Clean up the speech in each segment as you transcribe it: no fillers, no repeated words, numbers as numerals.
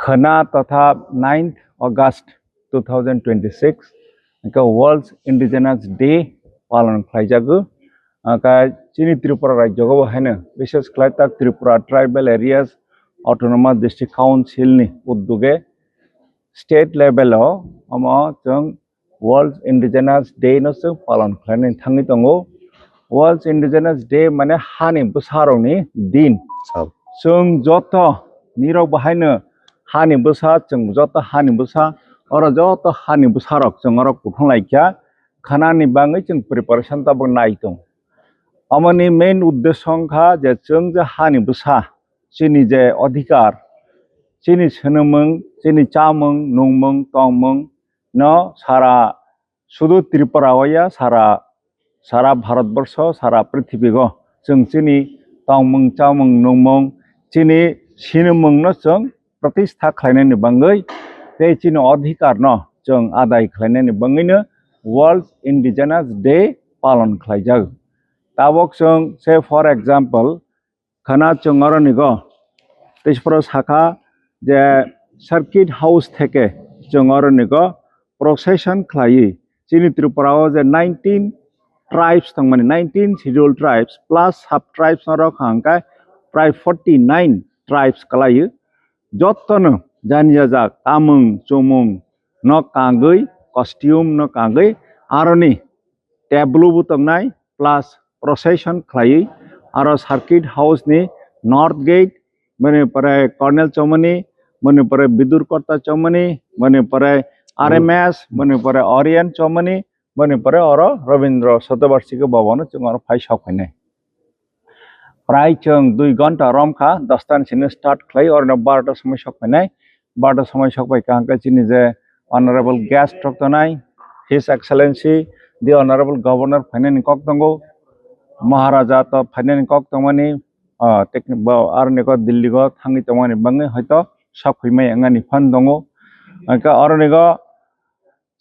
खना तथा 9th August 2026 world इंडिजिनास day पालन खालामजागो चीनी त्रिपुरा राज्योआव हायनो विशेष खालाय Tripura tribal areas autonomous district council नि उद्योगे स्टेट लेवल जों वर्ल्ड इंडिजिनास डे नो जों पालन खालामनो थांनि दङ वर्ल्ड इंडिजिनास डे माने हानि बोसारनि दिन जों जत निराव बाहायनो हानि बोसा जों जत हानि बोसा और जत हानि बोसारक जों और कुथां लाइखा खानानि बाङै जों प्रिपारेशन ताबो नाय दं अमनि मेन उद्देश्य खा जे जों जे हानि बोसा चिनि जे अधिकार चिनि सोनोमों चिनि चामों नोंमों तोंमों न सारा शुद्ध त्रिपुराया सारा भारतवर्ष सारा पृथ्वी को जों चिनि तोंमों चामों नोंमों चिनि सिनोमों न जों प्रतिष्ठा खालायनायनि बाङै बे चिनि अधिकार न जों आदाय खालायनायनि बाङैनो वर्ल्ड इंडिजिनास डे पालन खालामजागो ताबक जों से फॉर एग्जांपल खाना जों अरनिगो तेजपुर शाखा जे सर्किट हाउस थेके जों अरनिगो प्रोसेशन खालायो चिनि त्रिपुरायाव जे 19 ट्राइब्स दं माने 19 शेड्यूल ट्राइब्स प्लस सब ट्राइब्स और खांका प्राय 49 ट्राइब्स खालायो जत्तनो जानिया जा तामुं चुमुं न कांगै कस्ट्यूम न कांगै आरनि टेब्लू बुतंनाय प्लस प्रोसेशन खालायो आरो सर्किट हाउस नि नॉर्थ गेट मने परे कर्नेल चौमनी मने परे विदुर कर्ता चौमनी मने परे आरएमएस मने परे ओरियन चौमनी मने परे और रविंद्र शतवार्षिक भवन जों और फाइ साफायनाय प्राय जों 2 घंटा रमखा 10 तानसिनो स्टार्ट खालायो और 12टा समय साफायनाय 12टा समय साफायखा हांका चिनि जे ऑनरेबल गेस्ट रक्तनाय हिज एक्सेलेंसी दि ऑनरेबल गवर्नर फाइनानि कक दंगो महाराजा तो फाइनानि कक दंमानि टेक्निक आरनिको दिल्ली को थांनि तमानि बाङै हयतो साफायमाय आंगानि फान दंगो आंका आरनिको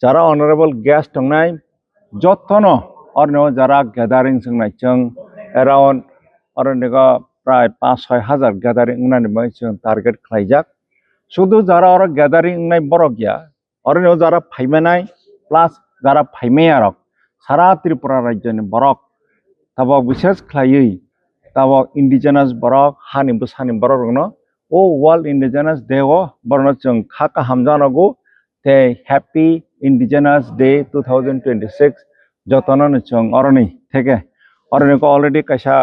जारा ऑनरेबल गेस्ट दंनाय जत्तनो आरनो जारा गैदारिंग जोंनाय जों अराउंड आरनिको प्राय 5-6 हजार गैदारिंग होननानै बाङै जों टारगेट खालायजाक शुद्ध जारा और गैदारिंग नाय बरक गया और जारा फाइमानाय प्लस जारा फाइमायारक सारा त्रिपुरा राज्यनि बरक तब विशेष खालायै तब इंडिजिनास बरक हानि बोसानि बरक न ओ वर्ल्ड इंडिजिनास डे ओ बरन जों खाका हामजानांगौ ते हैप्पी इंडिजिनास डे 2026 जतन जों अरनि थेके अरनिको ऑलरेडी कैसा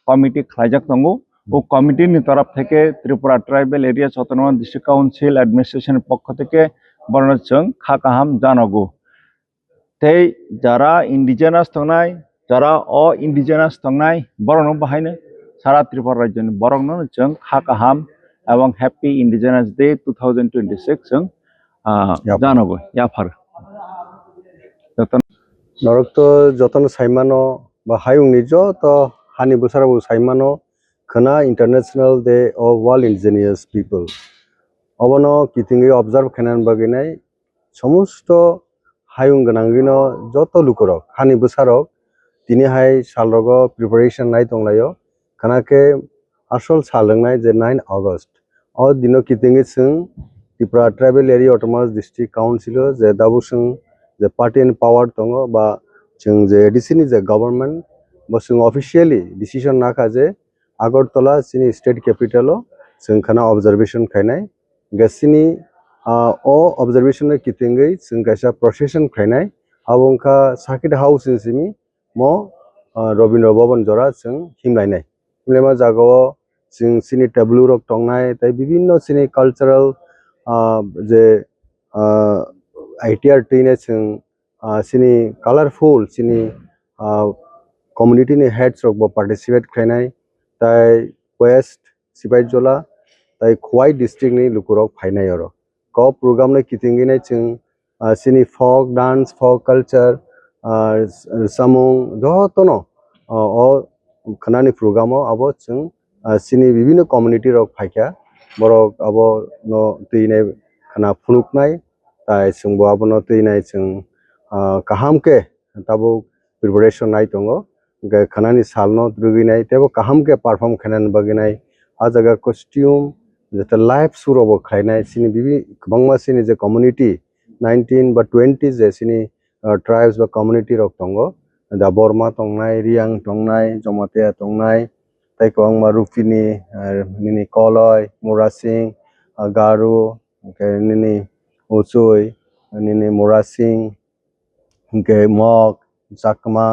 कमिटी खालायजाक दंगो वो कमिटी नि तरफ थेके Tripura tribal area autonomous district council administration पक्ष थेके बरन जों खाका हाम जानांगौ ते जारा इंडिजिनास तंनाय जारा अ इंडिजिनास तंनाय बरन बाहायनो सारा त्रिपुरा राज्यनि बरन जों खाका हाम एवं हैप्पी इंडिजिनास डे 2026 जों जानांगौ याफार नरक तो जतन साइमानो बा हायुंनि जत हानि बोसाराव साइमानो खना international day of world indigenous people अबनो किथिंगे ऑब्जर्व खानान बागिनाय समस्त हायुं गनांगिनो जत लुकरक हानि बोसारक दिनै हाय सालरग प्रिपारेशन नाय दंलायो खनाके आसल सालंनाय जे 9 अगस्त अ दिनो किथिंगे जों Tripura tribal area autonomous district council जे दाबुसों जे पार्टी एंड पावर दङ बा जों जे एडिसिनि जे गवर्नमेंट बसुं ऑफिशियली डिसीजन नाखा जे आगरतला सिनि स्टेट कैपिटल जों खाना ऑब्जर्वेशन खायनाय गासिनि ओ ऑब्जर्वेशन किथिंगै जों गासा प्रोसेशन खायनाय आबंखा साकिट हाउस सिनि म रविंद्र भवन जरा जों हिमलायनाय हिमलेमा जागाव जों सिनि टेब्लू रक टंनाय ताय विभिन्न सिनि कल्चरल जे आईटीआर टीने जों सिनि कलरफुल सिनि कम्युनिटी नि हेड्स रक पार्टिसिपेट खायनाय ताय वेस्ट सिबाइजला ताय खवाई डिस्ट्रिक्ट नि लुकुरक फायनाय आरो क प्रोग्राम ने किथिंगिनाय जों सिनि फोक डांस फोक कल्चर सामुं जतनो अ खनानि प्रोग्राम अब जों सिनि विभिन्न कम्युनिटी रक फायखा बरक अब न तैनाय खना फुनुकनाय ताय जोंबो आबनो तैनाय जों काहाम के ताबो प्रिपरेशन नाय दंगो खनानि सालनो दुगैनाय तेबो काहाम के परफॉर्म खानान बगिनाय आ जगह कॉस्ट्यूम যেটা লাইভ সুরব খাইনাই সিনি বিবি গোबांमा সিনি যে কমিউনিটি 19 বা 20 যে সিনি ট্রাইবস বা কমিউনিটি রক দंग दा बरमा तंगनाय रियां तंगनाय जमातिया तंगनाय ताई गोबांमा रुफिनी निनि कलय मुरासिं गारु निनि उसुय निनि मुरासिं के मग चाकमा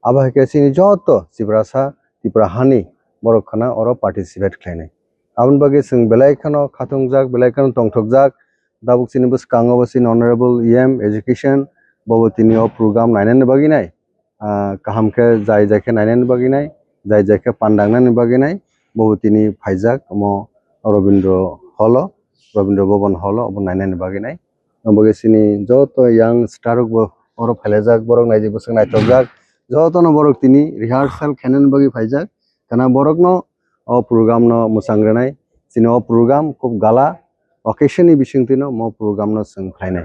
आबा के सिनि जत सिब्रासा तिब्राहानि बरखना अरो पार्टिसिपेट खालायनाय आबन बागे जों बेलायखानो खाथंजाक बेलायखानो तंथकजाक दाबुक सिनि बसकांगो बसिन अनारेबल EM एजुकेशन बबतिनियो प्रोग्राम नायनानै बागिनाय काहामके जाय जायखे नायनानै बागिनाय जाय जायखे पान्दांनानै बागिनाय बबतिनि फाइजाक मो रविन्द्र हल रविन्द्र भवन हल अब नायनानै बागिनाय बगे सिनि जत यां स्टारक अरो फाइलाजाक बरक नायजे बसक नायतकजाक जतनो बरक तिनि rehearsal खेनन बागि फाइजाक kana borok no o program no musangranaय sini o program खूब gala occasion ni bisingtino mo program no sing khlainai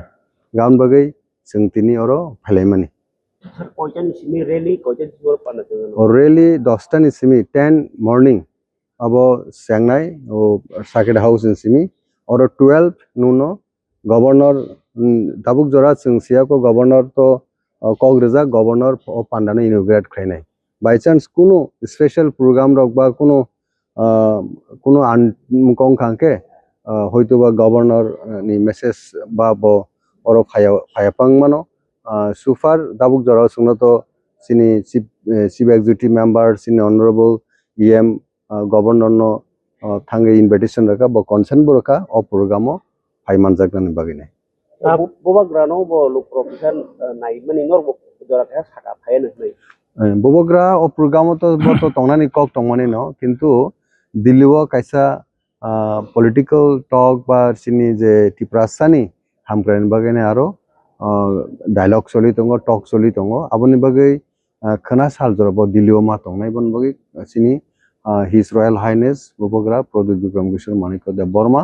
gaun bagai sing tini oro phalaimani sir koitan simi rally koitan simi panna o rally 10 ni simi 10 morning abo sangnai o circuit house in simi oro 12 nuno governor dabuk jora sing sia ko governor to kogreja governor o pandana inaugurate khlainai by chance কোনো special programme rock বা কোনো আনকং খাঙ্কে হয়তো বা governor নি message বা or ফায়াপাং মানো সুফার দাবুক জরা সুনত সিনি চিফ এক্সিকিউটিভ মেম্বার সিনি অনারেবল EM গভর্নর ন থাঙ্গে ইনভাইটেশন রাখা বা কনসেন্ট বরকা অ প্রোগ্রামও ফাইমান জাগনানি বাগিনে boba grano bo look profession nai mani nor bo jora ka saka phayen nei ববগ্রা ও প্রোগ্রাম তো তংনানি কক তংমানি ন কিন্তু দিল্লিও কাইসা পলিটিক্যাল টক বা সিনি যে টিপ্রাসানি হামগ্রানি বাগানে আরো ডায়লগ চলি দङ টক চলি দङ আবনি বাগै খনা সাল জরব দিল্লিও মা তংনাই বন বাগै সিনি হিজ রয়্যাল হাইনেস ববগ্রা প্রদীপ বিক্রম কিশোর মানিক্য দেব বর্মা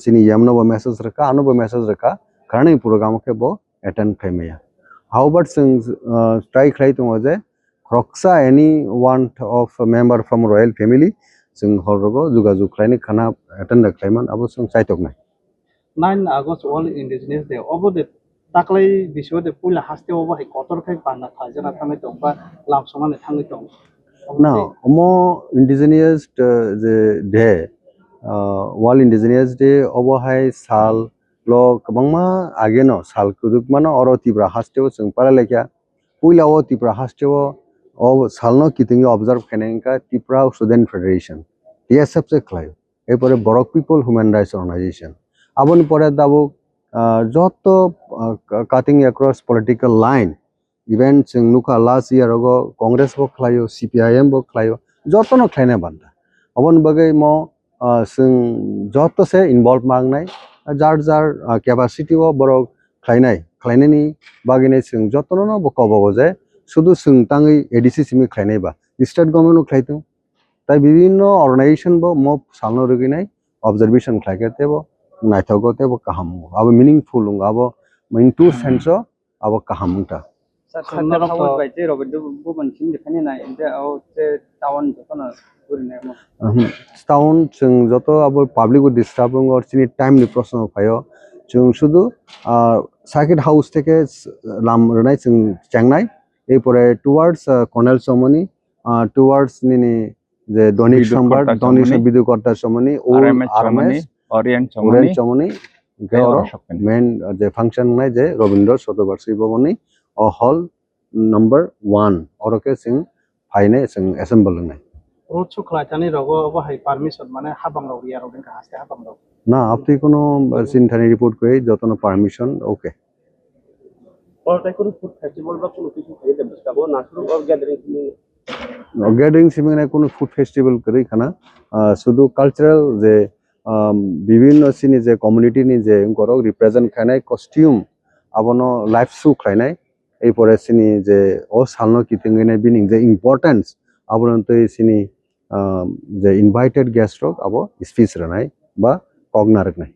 সিনি ইয়ামনব মেসেজ রাখা আনব মেসেজ রাখা কারণে প্রোগ্রামকে বো অ্যাটেন্ড খাইমায়া however since try khai dङ যে Roxa anyone of a member from royal family जों हरगो जुगाजुग खालायनो खाना एटेन्ड खालायमान आबो जों साइटक नाय 9 August World Indigenous Day obo de taklai bisho de pula haste obo hai kotor khai panna khajana thangai tong ba lamsomane thangai tong now omo indigenous the day world indigenous day obo hai sal lo kabangma age no sal kuduk mano oro tibra hasteo जों paralekya puila o tibra hasteo o salno kitingi observe khenenka Tripura Student Federation TSF se khlai epore Borok People Human Rights Organization aboni pore dabuk joto cutting across political line event sing nuka last year ago Congress bo khlayo CPIM bo khlayo joto no khlaina banda aboni bagai mo sing joto se involve mangnai jar capacity bo borok khlainani bagine sing joto no bo kobo je শুধু সুংতাঙ্গই ADC Simi খাইনাই বা state গভর্নমেন্টও খাইতো তাই বিভিন্ন organisation বো mob সালনো রগিনাই observation খাইকেতে বো নাইথগতে বো কাহাম আবো meaningful আবো মিন টু সেন্স আবো কাহামটা খাদ্য খাওয়া বাইতে রবিন্দ্র ভবন সিং দেখানি না ইনতে ও তে টাউন যতনা গুরিনাই মো টাউন जों যত আবো পাবলিক ডিস্টার্ব আর সিনি টাইমলি প্রশ্ন পায়ো जों শুধু সার্কিট হাউস থেকে লাম রনাই जों চেংনাই এরপরে টুয়ার্ডস কর্নেল সমনি টুয়ার্ডস নিনি যে দৈনিক সংবাদ দৈনিক বিদ্যুৎকর্তা সমনি ও আরএমএস অরিয়েন্ট চমনি মেন যে ফাংশন নাই যে রবীন্দ্র শতবার্ষিকী ভবনি ও হল নাম্বার 1 অরকে সিং ফাইনে সিং অ্যাসেম্বল নাই রোচু খলাইতানি রগো obo hai permission মানে হাবাং রগ ইয়া রগেন হাসতে হাবাং রগ না আপনি কোনো সিনথানি রিপোর্ট করে যতন permission okay or tai kono food festival ba kono kichu khai de basta bo nasru or gathering gathering সিমিং নাই কোনো ফুড ফেস্টিভ্যাল করি খানা শুধু কালচারাল যে বিভিন্ন সিনি যে কমিউনিটি নি যে গরক রিপ্রেজেন্ট খাইনাই কস্টিউম আবনো লাইভ শো খাইনাই এরপরে সিনি যে ও সালনো কিতিংগিনাই বিনিং যে ইম্পর্টেন্স আবনন্ত সিনি যে ইনভাইটেড গেস্ট রক আবো স্পিচ রানাই বা কগনারক নাই